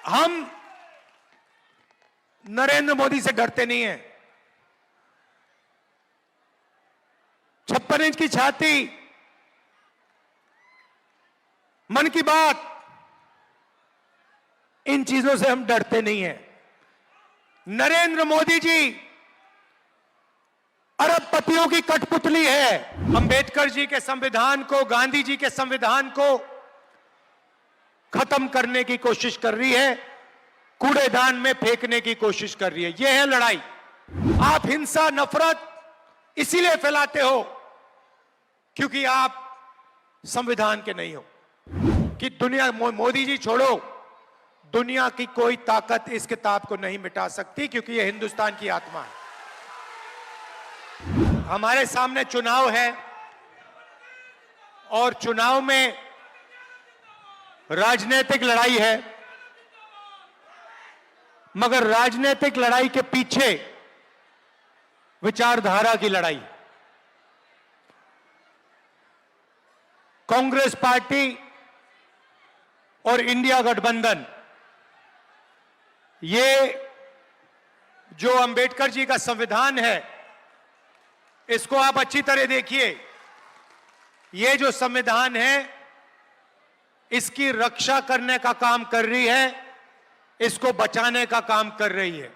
हम नरेंद्र मोदी से डरते नहीं हैं। 56 इंच की छाती, मन की बात, इन चीजों से हम डरते नहीं हैं। नरेंद्र मोदी जी अरबपतियों की कठपुतली है। अंबेडकर जी के संविधान को, गांधी जी के संविधान को खत्म करने की कोशिश कर रही है, कूड़ेदान में फेंकने की कोशिश कर रही है। यह है लड़ाई। आप हिंसा, नफरत इसीलिए फैलाते हो क्योंकि आप संविधान के नहीं हो। कि दुनिया, मोदी जी छोड़ो, दुनिया की कोई ताकत इस किताब को नहीं मिटा सकती क्योंकि यह हिंदुस्तान की आत्मा है। हमारे सामने चुनाव है और चुनाव में राजनीतिक लड़ाई है, मगर राजनीतिक लड़ाई के पीछे विचारधारा की लड़ाई। कांग्रेस पार्टी और इंडिया गठबंधन, ये जो अंबेडकर जी का संविधान है, इसको आप अच्छी तरह देखिए। ये जो संविधान है, इसकी रक्षा करने का काम कर रही है, इसको बचाने का काम कर रही है।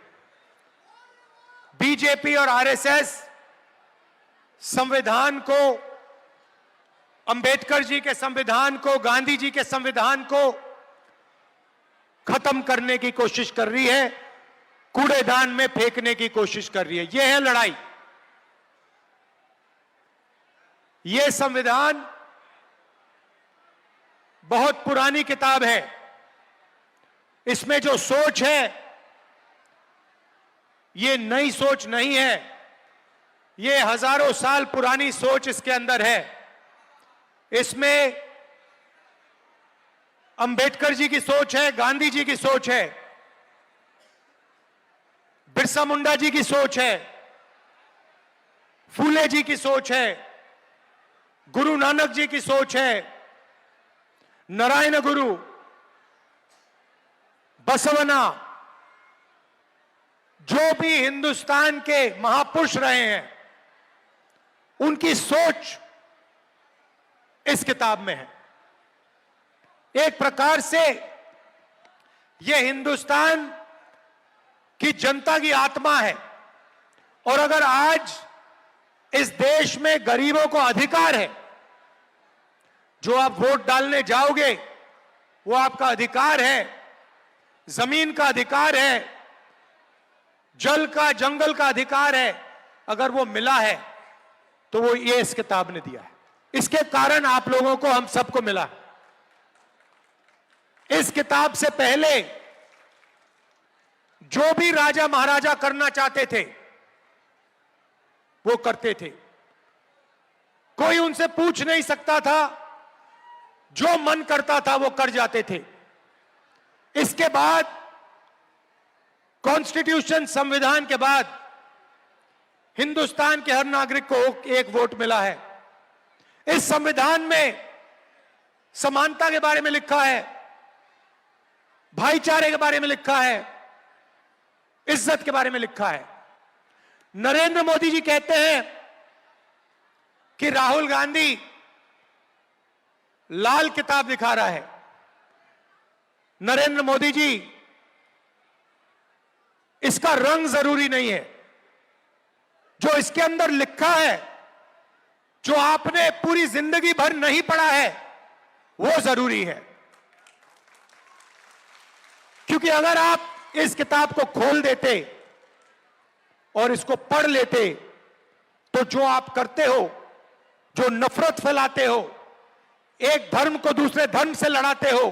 बीजेपी और आरएसएस संविधान को, अंबेडकर जी के संविधान को, गांधी जी के संविधान को खत्म करने की कोशिश कर रही है, कूड़ेदान में फेंकने की कोशिश कर रही है। यह है लड़ाई। यह संविधान बहुत पुरानी किताब है। इसमें जो सोच है, यह नई सोच नहीं है, यह हजारों साल पुरानी सोच इसके अंदर है। इसमें अंबेडकर जी की सोच है, गांधी जी की सोच है, बिरसा मुंडा जी की सोच है, फूले जी की सोच है, गुरु नानक जी की सोच है, नारायण गुरु, बसवना, जो भी हिंदुस्तान के महापुरुष रहे हैं, उनकी सोच इस किताब में है। एक प्रकार से यह हिंदुस्तान की जनता की आत्मा है। और अगर आज इस देश में गरीबों को अधिकार है, जो आप वोट डालने जाओगे वो आपका अधिकार है, जमीन का अधिकार है, जल का, जंगल का अधिकार है, अगर वो मिला है तो वो ये इस किताब ने दिया है। इसके कारण आप लोगों को, हम सबको मिला। इस किताब से पहले जो भी राजा महाराजा करना चाहते थे वो करते थे, कोई उनसे पूछ नहीं सकता था, जो मन करता था वो कर जाते थे। इसके बाद कॉन्स्टिट्यूशन, संविधान के बाद हिंदुस्तान के हर नागरिक को एक वोट मिला है। इस संविधान में समानता के बारे में लिखा है, भाईचारे के बारे में लिखा है, इज्जत के बारे में लिखा है। नरेंद्र मोदी जी कहते हैं कि राहुल गांधी लाल किताब दिखा रहा है। नरेंद्र मोदी जी, इसका रंग जरूरी नहीं है, जो इसके अंदर लिखा है, जो आपने पूरी जिंदगी भर नहीं पढ़ा है, वो जरूरी है। क्योंकि अगर आप इस किताब को खोल देते और इसको पढ़ लेते तो जो आप करते हो, जो नफरत फैलाते हो, एक धर्म को दूसरे धर्म से लड़ाते हो,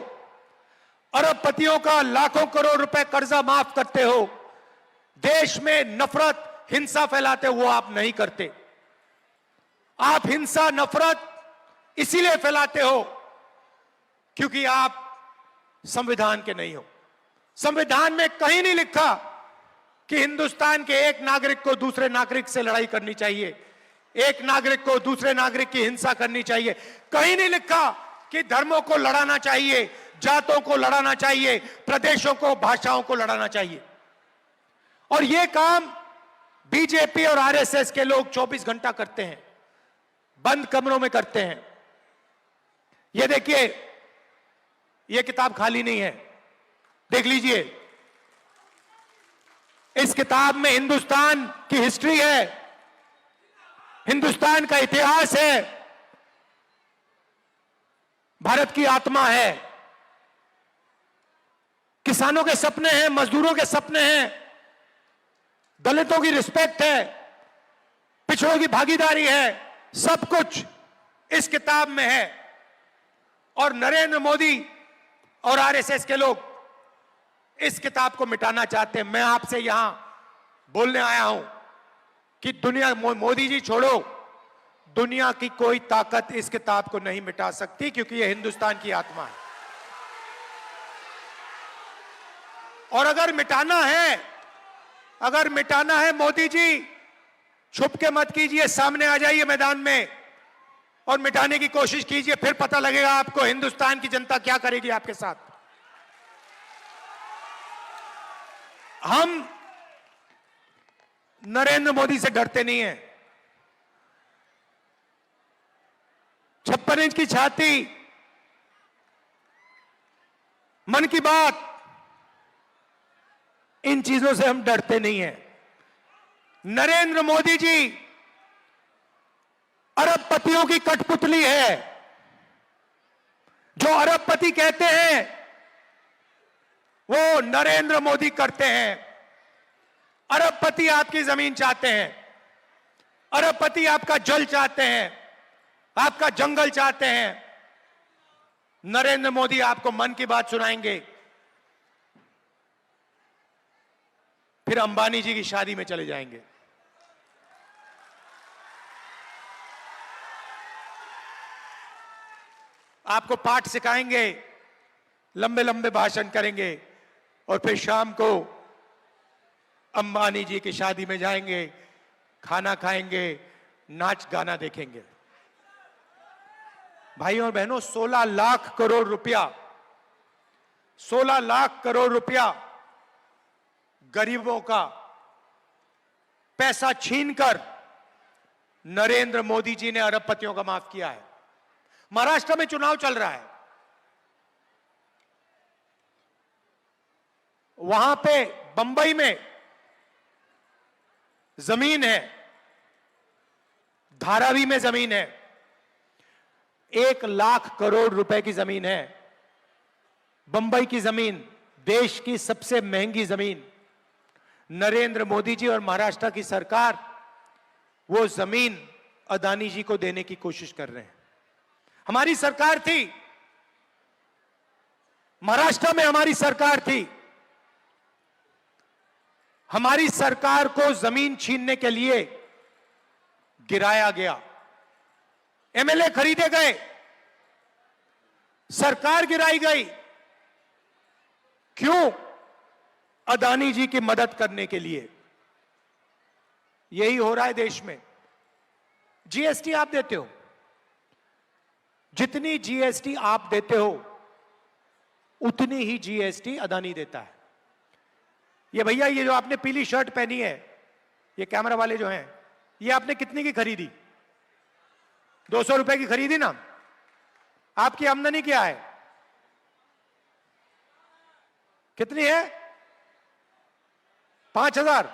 अरबपतियों का लाखों करोड़ रुपए कर्जा माफ करते हो, देश में नफरत, हिंसा फैलाते हो, वो आप नहीं करते। आप हिंसा, नफरत इसीलिए फैलाते हो क्योंकि आप संविधान के नहीं हो। संविधान में कहीं नहीं लिखा कि हिंदुस्तान के एक नागरिक को दूसरे नागरिक से लड़ाई करनी चाहिए, एक नागरिक को दूसरे नागरिक की हिंसा करनी चाहिए। कहीं नहीं लिखा कि धर्मों को लड़ाना चाहिए, जातों को लड़ाना चाहिए, प्रदेशों को, भाषाओं को लड़ाना चाहिए। और यह काम बीजेपी और आरएसएस के लोग 24 घंटा करते हैं, बंद कमरों में करते हैं। यह देखिए, यह किताब खाली नहीं है, देख लीजिए। इस किताब में हिंदुस्तान की हिस्ट्री है, हिंदुस्तान का इतिहास है, भारत की आत्मा है, किसानों के सपने हैं, मजदूरों के सपने हैं, दलितों की रिस्पेक्ट है, पिछड़ों की भागीदारी है, सब कुछ इस किताब में है। और नरेंद्र मोदी और आरएसएस के लोग इस किताब को मिटाना चाहते हैं। मैं आपसे यहां बोलने आया हूं कि दुनिया, मोदी जी छोड़ो, दुनिया की कोई ताकत इस किताब को नहीं मिटा सकती, क्योंकि यह हिंदुस्तान की आत्मा है। और अगर मिटाना है मोदी जी, छुप के मत कीजिए, सामने आ जाइए मैदान में और मिटाने की कोशिश कीजिए, फिर पता लगेगा आपको हिंदुस्तान की जनता क्या करेगी आपके साथ। हम नरेंद्र मोदी से डरते नहीं हैं। 56 इंच की छाती, मन की बात, इन चीजों से हम डरते नहीं हैं। नरेंद्र मोदी जी अरबपतियों की कठपुतली है। जो अरबपति कहते हैं वो नरेंद्र मोदी करते हैं। अरबपति आपकी जमीन चाहते हैं, अरबपति आपका जल चाहते हैं, आपका जंगल चाहते हैं। नरेंद्र मोदी आपको मन की बात सुनाएंगे, फिर अंबानी जी की शादी में चले जाएंगे। आपको पाठ सिखाएंगे, लंबे लंबे भाषण करेंगे, और फिर शाम को अंबानी जी की शादी में जाएंगे, खाना खाएंगे, नाच गाना देखेंगे। भाइयों और बहनों, 16 लाख करोड़ रुपया, 16 लाख करोड़ रुपया गरीबों का पैसा छीनकर नरेंद्र मोदी जी ने अरबपतियों का माफ किया है। महाराष्ट्र में चुनाव चल रहा है, वहां पे बंबई में जमीन है, धारावी में जमीन है, 1 लाख करोड़ रुपए की जमीन है। बंबई की जमीन, देश की सबसे महंगी जमीन। नरेंद्र मोदी जी और महाराष्ट्र की सरकार वो जमीन अदानी जी को देने की कोशिश कर रहे हैं। हमारी सरकार थी, महाराष्ट्र में हमारी सरकार थी, हमारी सरकार को जमीन छीनने के लिए गिराया गया, एमएलए खरीदे गए, सरकार गिराई गई। क्यों? अदानी जी की मदद करने के लिए। यही हो रहा है देश में। जीएसटी आप देते हो, जितनी जीएसटी आप देते हो उतनी ही जीएसटी अदानी देता है। ये भैया, ये जो आपने पीली शर्ट पहनी है, ये कैमरा वाले जो हैं, ये आपने कितने की खरीदी? 200 रुपए की खरीदी ना? आपकी आमदनी क्या है? कितनी है? 5,000।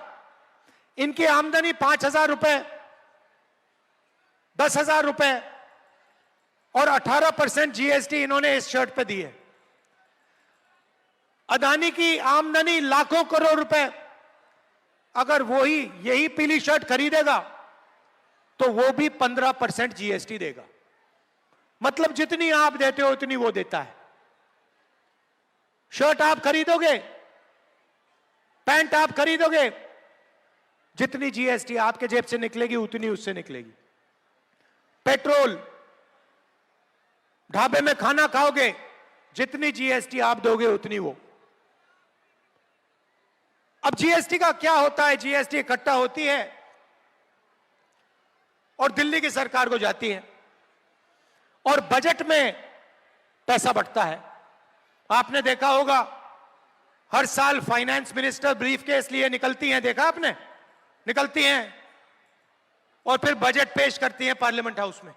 इनकी आमदनी 5,000 रुपए, 10,000 रुपए, और 18% जीएसटी इन्होंने इस शर्ट पे दी है। अदानी की आमदनी लाखों करोड़ रुपए, अगर वही यही पीली शर्ट खरीदेगा तो वो भी 15% जीएसटी देगा। मतलब जितनी आप देते हो उतनी वो देता है। शर्ट आप खरीदोगे, पैंट आप खरीदोगे, जितनी जीएसटी आपके जेब से निकलेगी उतनी उससे निकलेगी। पेट्रोल, ढाबे में खाना खाओगे, जितनी जीएसटी आप दोगे उतनी वो। अब जीएसटी का क्या होता है? जीएसटी इकट्ठा होती है और दिल्ली की सरकार को जाती है, और बजट में पैसा बढ़ता है। आपने देखा होगा हर साल फाइनेंस मिनिस्टर ब्रीफकेस लिए निकलती हैं, देखा आपने? निकलती हैं और फिर बजट पेश करती हैं पार्लियामेंट हाउस में।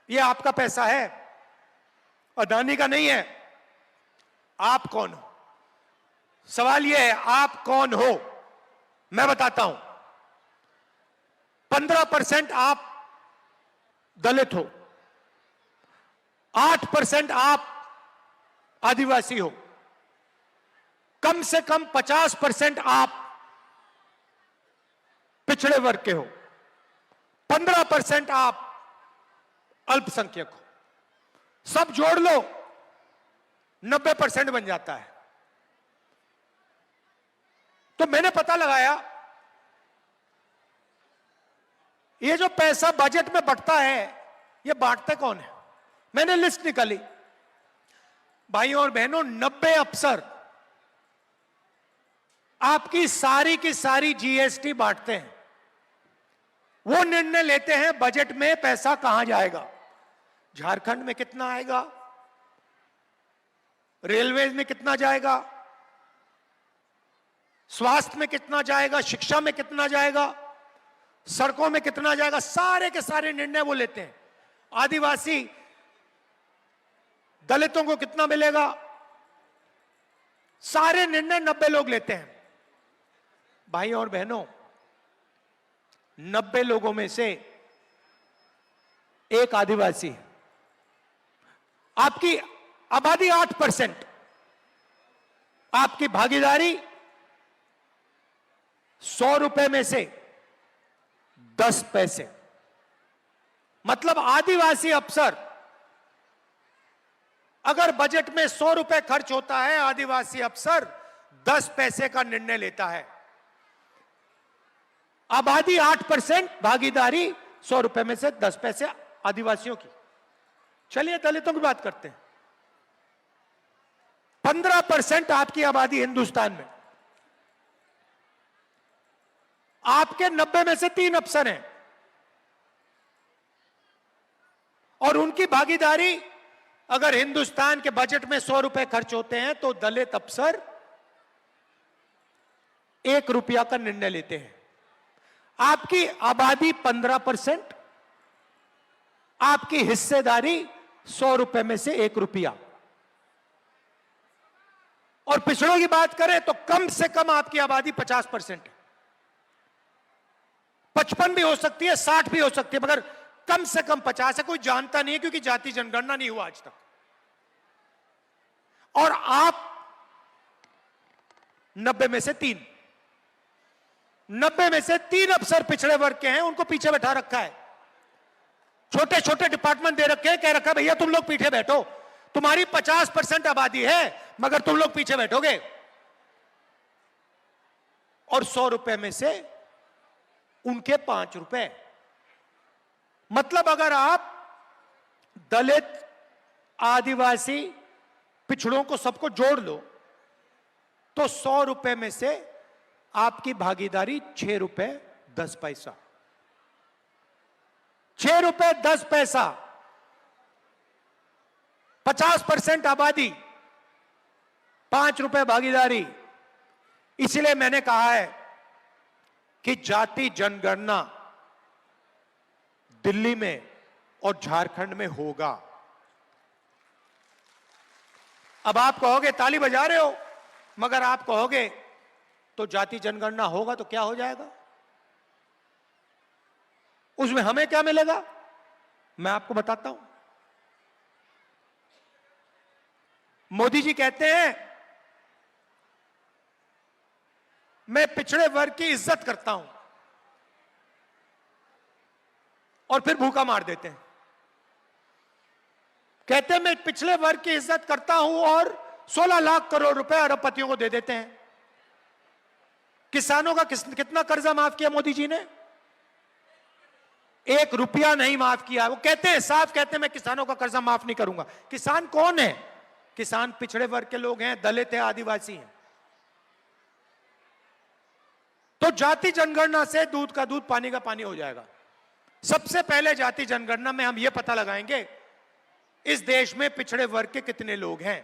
यह आपका पैसा है, अदानी का नहीं है। आप कौन हो? सवाल यह है, आप कौन हो? मैं बताता हूं। 15% आप दलित हो, 8% आप आदिवासी हो, कम से कम 50% आप पिछड़े वर्ग के हो, 15% आप अल्पसंख्यक हो। सब जोड़ लो 90% बन जाता है। तो मैंने पता लगाया, ये जो पैसा बजट में बंटता है, ये बांटते कौन है? मैंने लिस्ट निकाली भाइयों और बहनों, 90 अफसर आपकी सारी की सारी जीएसटी बांटते हैं। वो निर्णय लेते हैं बजट में पैसा कहां जाएगा, झारखंड में कितना आएगा, रेलवे में कितना जाएगा, स्वास्थ्य में कितना जाएगा, शिक्षा में कितना जाएगा, सड़कों में कितना जाएगा, सारे के सारे निर्णय वो लेते हैं। आदिवासी दलितों को कितना मिलेगा, सारे निर्णय 90 लोग लेते हैं। भाइयों और बहनों, 90 लोगों में से एक आदिवासी है। आपकी आबादी 8%, आपकी भागीदारी 100 रुपए में से 10 पैसे। मतलब आदिवासी अफसर, अगर बजट में 100 रुपए खर्च होता है, आदिवासी अफसर 10 पैसे का निर्णय लेता है। आबादी 8%, भागीदारी 100 रुपए में से 10 पैसे आदिवासियों की। चलिए दलितों की बात करते हैं। 15% आपकी आबादी हिंदुस्तान में, आपके 90 में से 3 अफसर हैं और उनकी भागीदारी, अगर हिंदुस्तान के बजट में 100 रुपए खर्च होते हैं तो दलित अफसर 1 रुपया का निर्णय लेते हैं। आपकी आबादी 15%, आपकी हिस्सेदारी 100 रुपए में से 1 रुपया। और पिछड़ों की बात करें तो कम से कम आपकी आबादी 50% है। 55 भी हो सकती है, 60 भी हो सकती है, मगर कम से कम 50 है। कोई जानता नहीं है क्योंकि जाति जनगणना नहीं हुआ आज तक। और आप 90 में से 3, 90 में से 3 अफसर पिछड़े वर्ग के हैं, उनको पीछे बैठा रखा है। छोटे छोटे डिपार्टमेंट दे रखे हैं, कह रखा है भैया तुम लोग पीछे बैठो, तुम्हारी 50% आबादी है मगर तुम लोग पीछे बैठोगे। और 100 रुपए में से उनके 5 रुपए। मतलब अगर आप दलित, आदिवासी, पिछड़ों को सबको जोड़ लो तो 100 रुपए में से आपकी भागीदारी 6 रुपए 10 पैसा। 6 रुपए 10 पैसा। 50% आबादी, 5 रुपए भागीदारी। इसलिए मैंने कहा है कि जाति जनगणना दिल्ली में और झारखंड में होगा। अब आप कहोगे ताली बजा रहे हो, मगर आप कहोगे तो जाति जनगणना होगा तो क्या हो जाएगा, उसमें हमें क्या मिलेगा? मैं आपको बताता हूं। मोदी जी कहते हैं मैं पिछड़े वर्ग की इज्जत करता हूं और फिर भूखा मार देते हैं। कहते हैं मैं पिछड़े वर्ग की इज्जत करता हूं और 16 लाख करोड़ रुपए अरबपतियों को दे देते हैं। किसानों का कितना कर्जा माफ किया मोदी जी ने? 1 रुपया नहीं माफ किया। वो कहते हैं, साफ कहते हैं मैं किसानों का कर्जा माफ नहीं करूंगा। किसान कौन है? किसान पिछड़े वर्ग के लोग हैं, दलित है, आदिवासी हैं। तो जाति जनगणना से दूध का दूध पानी का पानी हो जाएगा। सबसे पहले जाति जनगणना में हम यह पता लगाएंगे इस देश में पिछड़े वर्ग के कितने लोग हैं,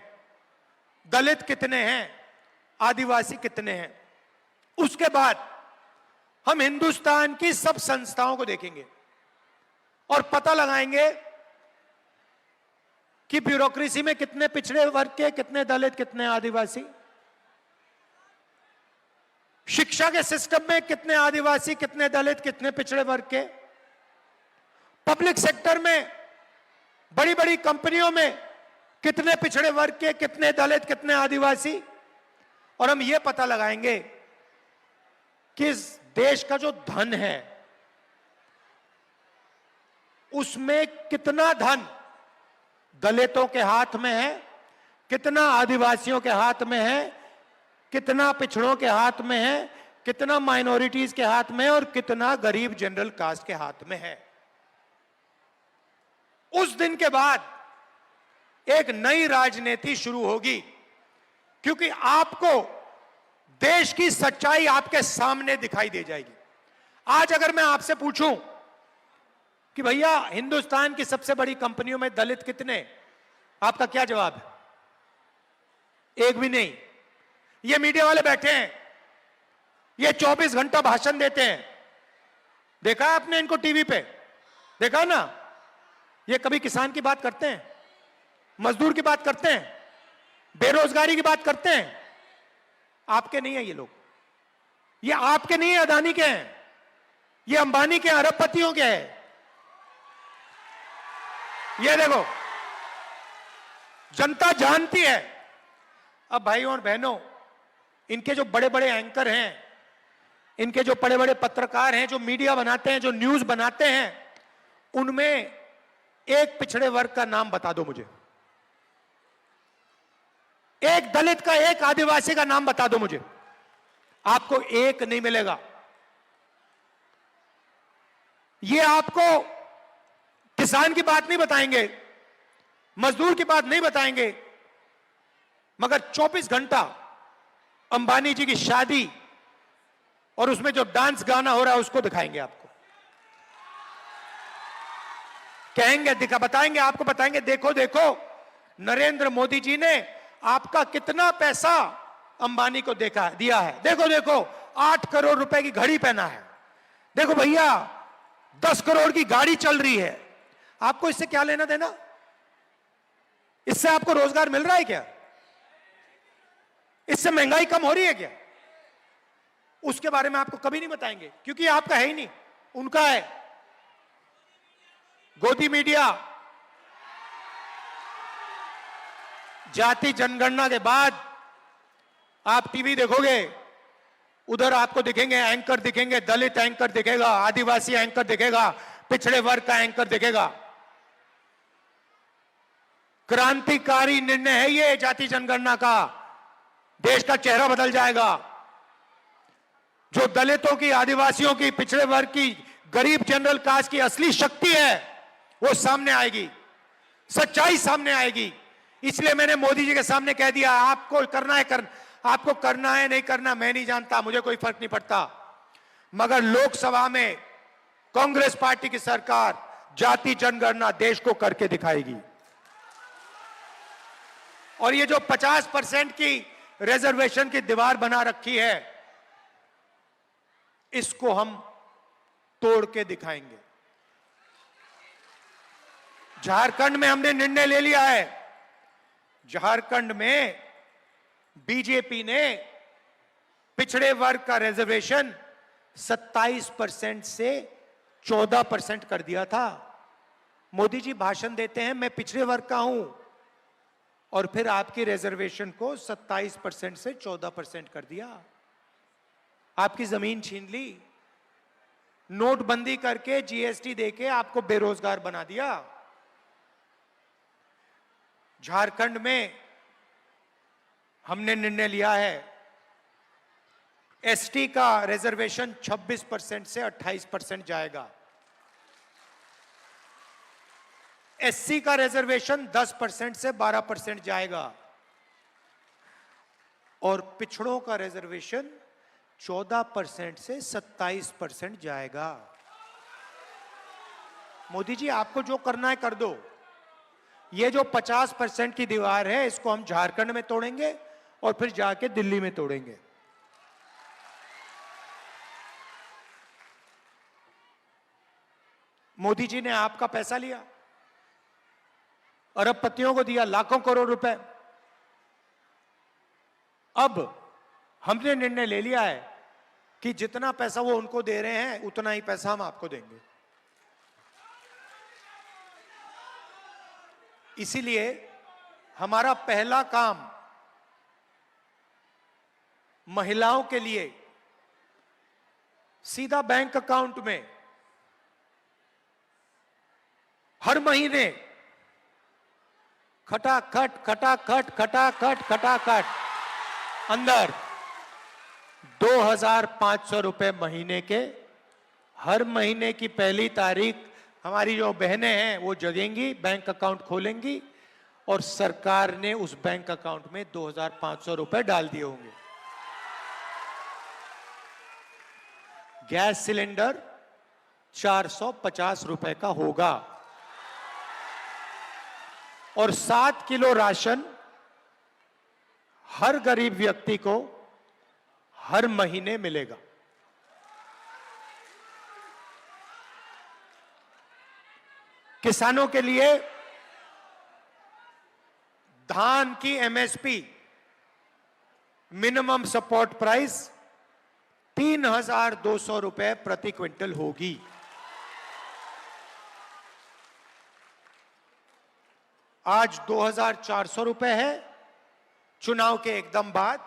दलित कितने हैं, आदिवासी कितने हैं। उसके बाद हम हिंदुस्तान की सब संस्थाओं को देखेंगे और पता लगाएंगे कि ब्यूरोक्रेसी में कितने पिछड़े वर्ग के, कितने दलित, कितने आदिवासी, शिक्षा के सिस्टम में कितने आदिवासी, कितने दलित, कितने पिछड़े वर्ग के, पब्लिक सेक्टर में बड़ी बड़ी कंपनियों में कितने पिछड़े वर्ग के, कितने दलित, कितने आदिवासी। और हम यह पता लगाएंगे कि इस देश का जो धन है उसमें कितना धन दलितों के हाथ में है, कितना आदिवासियों के हाथ में है, कितना पिछड़ों के हाथ में है, कितना माइनॉरिटीज के हाथ में है और कितना गरीब जनरल कास्ट के हाथ में है। उस दिन के बाद एक नई राजनीति शुरू होगी, क्योंकि आपको देश की सच्चाई आपके सामने दिखाई दे जाएगी। आज अगर मैं आपसे पूछूं कि भैया हिंदुस्तान की सबसे बड़ी कंपनियों में दलित कितने, आपका क्या जवाब है? एक भी नहीं। ये मीडिया वाले बैठे हैं, ये 24 घंटा भाषण देते हैं, देखा है आपने इनको टीवी पे, देखा ना? ये कभी किसान की बात करते हैं, मजदूर की बात करते हैं, बेरोजगारी की बात करते हैं? आपके नहीं है ये लोग, ये आपके नहीं है, अदानी के हैं, ये अंबानी के, अरबपतियों के हैं। ये देखो, जनता जानती है। अब भाइयों और बहनों, इनके जो बड़े बड़े एंकर हैं, इनके जो बड़े बड़े पत्रकार हैं, जो मीडिया बनाते हैं, जो न्यूज बनाते हैं, उनमें एक पिछड़े वर्ग का नाम बता दो मुझे, एक दलित का, एक आदिवासी का नाम बता दो मुझे। आपको एक नहीं मिलेगा। ये आपको किसान की बात नहीं बताएंगे, मजदूर की बात नहीं बताएंगे, मगर 24 घंटा अंबानी जी की शादी और उसमें जो डांस गाना हो रहा है उसको दिखाएंगे आपको, कहेंगे, बताएंगे आपको, बताएंगे देखो देखो नरेंद्र मोदी जी ने आपका कितना पैसा अंबानी को दिया है, देखो देखो 8 करोड़ रुपए की घड़ी पहना है, देखो भैया 10 करोड़ की गाड़ी चल रही है। आपको इससे क्या लेना देना? इससे आपको रोजगार मिल रहा है क्या? इससे महंगाई कम हो रही है क्या? उसके बारे में आपको कभी नहीं बताएंगे, क्योंकि आपका है ही नहीं, उनका है। गोदी मीडिया, जाति जनगणना के बाद आप टीवी देखोगे, उधर आपको दिखेंगे एंकर, दिखेंगे दलित एंकर दिखेगा, आदिवासी एंकर दिखेगा, पिछड़े वर्ग का एंकर दिखेगा। क्रांतिकारी निर्णय है ये जाति जनगणना का, देश का चेहरा बदल जाएगा। जो दलितों की, आदिवासियों की, पिछड़े वर्ग की, गरीब जनरल कास्ट की असली शक्ति है वो सामने आएगी, सच्चाई सामने आएगी। इसलिए मैंने मोदी जी के सामने कह दिया, आपको करना है आपको करना है, नहीं करना मैं नहीं जानता, मुझे कोई फर्क नहीं पड़ता, मगर लोकसभा में कांग्रेस पार्टी की सरकार जाति जनगणना देश को करके दिखाएगी। और ये जो 50% की रिजर्वेशन की दीवार बना रखी है, इसको हम तोड़ के दिखाएंगे। झारखंड में हमने निर्णय ले लिया है, झारखंड में बीजेपी ने पिछड़े वर्ग का रिजर्वेशन 27% से 14% कर दिया था। मोदी जी भाषण देते हैं मैं पिछड़े वर्ग का हूं, और फिर आपकी रिजर्वेशन को 27% से 14% कर दिया, आपकी जमीन छीन ली, नोटबंदी करके जीएसटी देके आपको बेरोजगार बना दिया। झारखंड में हमने निर्णय लिया है, एसटी का रिजर्वेशन 26% से 28% जाएगा, एससी का रिजर्वेशन 10% से 12% जाएगा, और पिछड़ों का रिजर्वेशन 14% से 27% जाएगा। मोदी जी आपको जो करना है कर दो, ये जो 50% की दीवार है, इसको हम झारखंड में तोड़ेंगे और फिर जाके दिल्ली में तोड़ेंगे। मोदी जी ने आपका पैसा लिया, अरबपतियों को दिया लाखों करोड़ रुपए। अब हमने निर्णय ले लिया है कि जितना पैसा वो उनको दे रहे हैं, उतना ही पैसा हम आपको देंगे। इसीलिए हमारा पहला काम महिलाओं के लिए सीधा बैंक अकाउंट में हर महीने खटाखट खटाखट खटाखट खटाखट अंदर 2,500 रुपए महीने के, हर महीने की पहली तारीख हमारी जो बहनें हैं वो जगेंगी, बैंक अकाउंट खोलेंगी और सरकार ने उस बैंक अकाउंट में 2,500 रुपए डाल दिए होंगे। गैस सिलेंडर 450 रुपए का होगा और 7 किलो राशन हर गरीब व्यक्ति को हर महीने मिलेगा। किसानों के लिए धान की एमएसपी मिनिमम सपोर्ट प्राइस 3,200 रुपए प्रति क्विंटल होगी। आज 2,400 रुपए है, चुनाव के एकदम बाद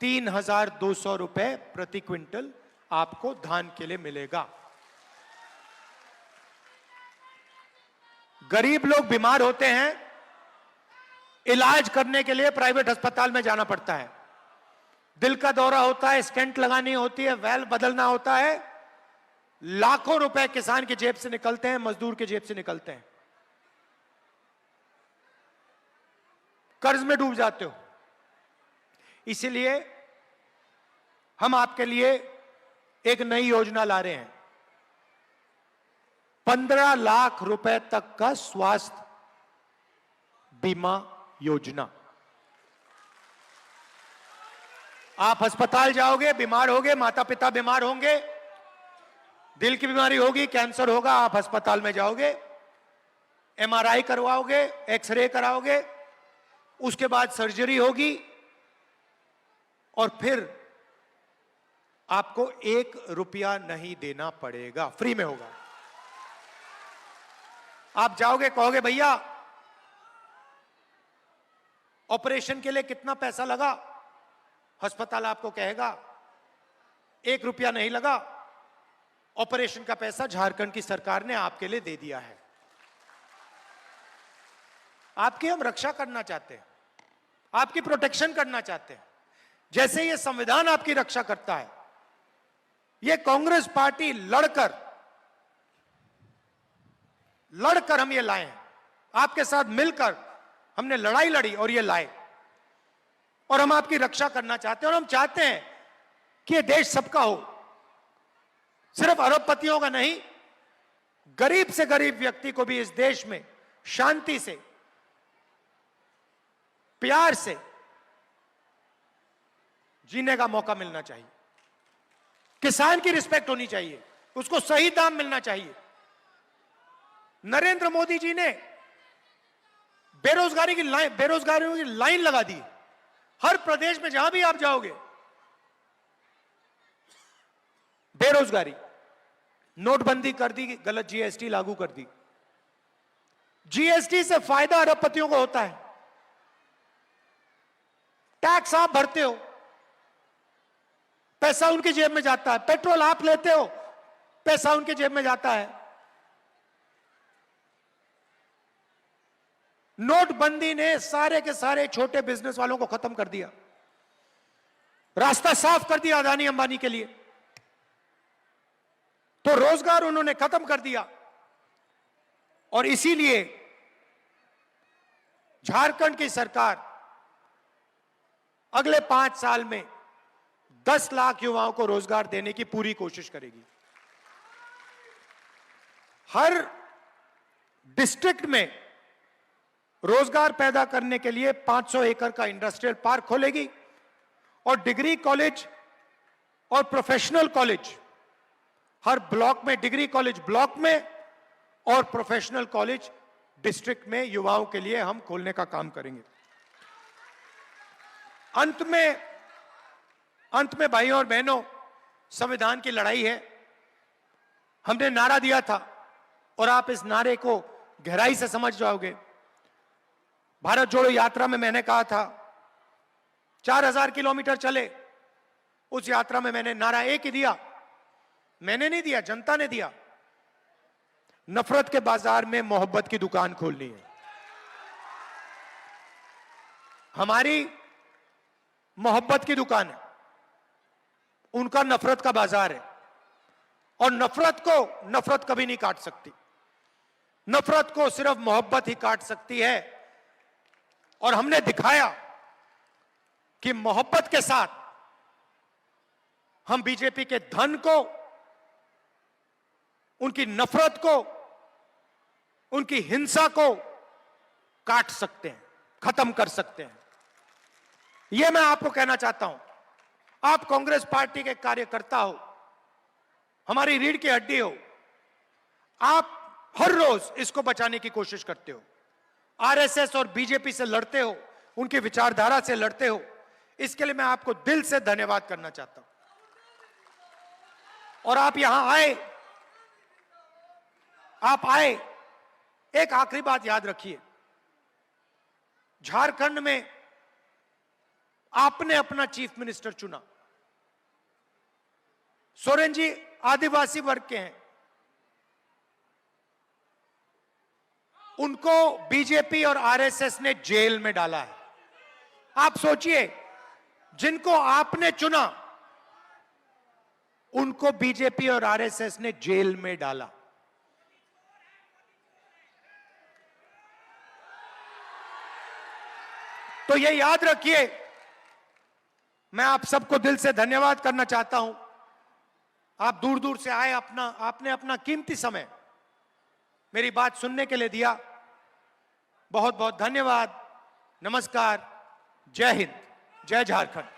3,200 रुपए प्रति क्विंटल आपको धान के लिए मिलेगा। गरीब लोग बीमार होते हैं, इलाज करने के लिए प्राइवेट अस्पताल में जाना पड़ता है। दिल का दौरा होता है, स्टेंट लगानी होती है, वैल्व बदलना होता है, लाखों रुपए किसान की जेब से निकलते हैं, मजदूर की जेब से निकलते हैं। कर्ज में डूब जाते हो। इसीलिए हम आपके लिए एक नई योजना ला रहे हैं, 15 लाख रुपए तक का स्वास्थ्य बीमा योजना। आप अस्पताल जाओगे, बीमार होगे, माता पिता बीमार होंगे, दिल की बीमारी होगी, कैंसर होगा, आप अस्पताल में जाओगे, एमआरआई करवाओगे, एक्सरे कराओगे, उसके बाद सर्जरी होगी और फिर आपको 1 रुपया नहीं देना पड़ेगा, फ्री में होगा। आप जाओगे, कहोगे भैया ऑपरेशन के लिए कितना पैसा लगा, अस्पताल आपको कहेगा 1 रुपया नहीं लगा, ऑपरेशन का पैसा झारखंड की सरकार ने आपके लिए दे दिया है। आपकी हम रक्षा करना चाहते हैं, आपकी प्रोटेक्शन करना चाहते हैं, जैसे ये संविधान आपकी रक्षा करता है। ये कांग्रेस पार्टी लड़कर हम ये लाए हैं, आपके साथ मिलकर हमने लड़ाई लड़ी और ये लाए, और हम आपकी रक्षा करना चाहते हैं। और हम चाहते हैं कि ये देश सबका हो, सिर्फ अरबपतियों का नहीं, गरीब से गरीब व्यक्ति को भी इस देश में शांति से, प्यार से जीने का मौका मिलना चाहिए। किसान की रिस्पेक्ट होनी चाहिए, उसको सही दाम मिलना चाहिए। नरेंद्र मोदी जी ने बेरोजगारी की लाइन लगा दी। हर प्रदेश में जहां भी आप जाओगे बेरोजगारी, नोटबंदी कर दी, गलत जीएसटी लागू कर दी। जीएसटी से फायदा अरबपतियों को होता है, टैक्स आप भरते हो, पैसा उनकी जेब में जाता है, पेट्रोल आप लेते हो, पैसा उनकी जेब में जाता है। नोटबंदी ने सारे के सारे छोटे बिजनेस वालों को खत्म कर दिया, रास्ता साफ कर दिया अदानी अंबानी के लिए, तो रोजगार उन्होंने खत्म कर दिया। और इसीलिए झारखंड की सरकार अगले 5 साल में 10 लाख युवाओं को रोजगार देने की पूरी कोशिश करेगी। हर डिस्ट्रिक्ट में रोजगार पैदा करने के लिए 500 एकड़ का इंडस्ट्रियल पार्क खोलेगी और डिग्री कॉलेज और प्रोफेशनल कॉलेज हर ब्लॉक में, डिग्री कॉलेज ब्लॉक में और प्रोफेशनल कॉलेज डिस्ट्रिक्ट में युवाओं के लिए हम खोलने का काम करेंगे। अंत में भाइयों और बहनों, संविधान की लड़ाई है। हमने नारा दिया था और आप इस नारे को गहराई से समझ जाओगे। भारत जोड़ो यात्रा में मैंने कहा था 4000 किलोमीटर चले, उस यात्रा में मैंने नारा एक ही दिया। मैंने नहीं दिया, जनता ने दिया। नफरत के बाजार में मोहब्बत की दुकान खोलनी है। हमारी मोहब्बत की दुकान है, उनका नफरत का बाजार है। और नफरत कभी नहीं काट सकती। नफरत को सिर्फ मोहब्बत ही काट सकती है। और हमने दिखाया कि मोहब्बत के साथ हम बीजेपी के धन को, उनकी नफरत को, उनकी हिंसा को काट सकते हैं, खत्म कर सकते हैं। यह मैं आपको कहना चाहता हूं। आप कांग्रेस पार्टी के कार्यकर्ता हो, हमारी रीढ़ की हड्डी हो। आप हर रोज इसको बचाने की कोशिश करते हो, आरएसएस और बीजेपी से लड़ते हो, उनकी विचारधारा से लड़ते हो। इसके लिए मैं आपको दिल से धन्यवाद करना चाहता हूं। और आप यहां आए, एक आखिरी बात याद रखिए, झारखंड में आपने अपना चीफ मिनिस्टर चुना। सोरेन जी आदिवासी वर्ग के हैं, उनको बीजेपी और आरएसएस ने जेल में डाला है। आप सोचिए, जिनको आपने चुना उनको बीजेपी और आरएसएस ने जेल में डाला। तो ये याद रखिए। मैं आप सबको दिल से धन्यवाद करना चाहता हूं। आप दूर दूर से आए, आपने अपना कीमती समय मेरी बात सुनने के लिए दिया। बहुत बहुत धन्यवाद। नमस्कार। जय हिंद, जय झारखंड।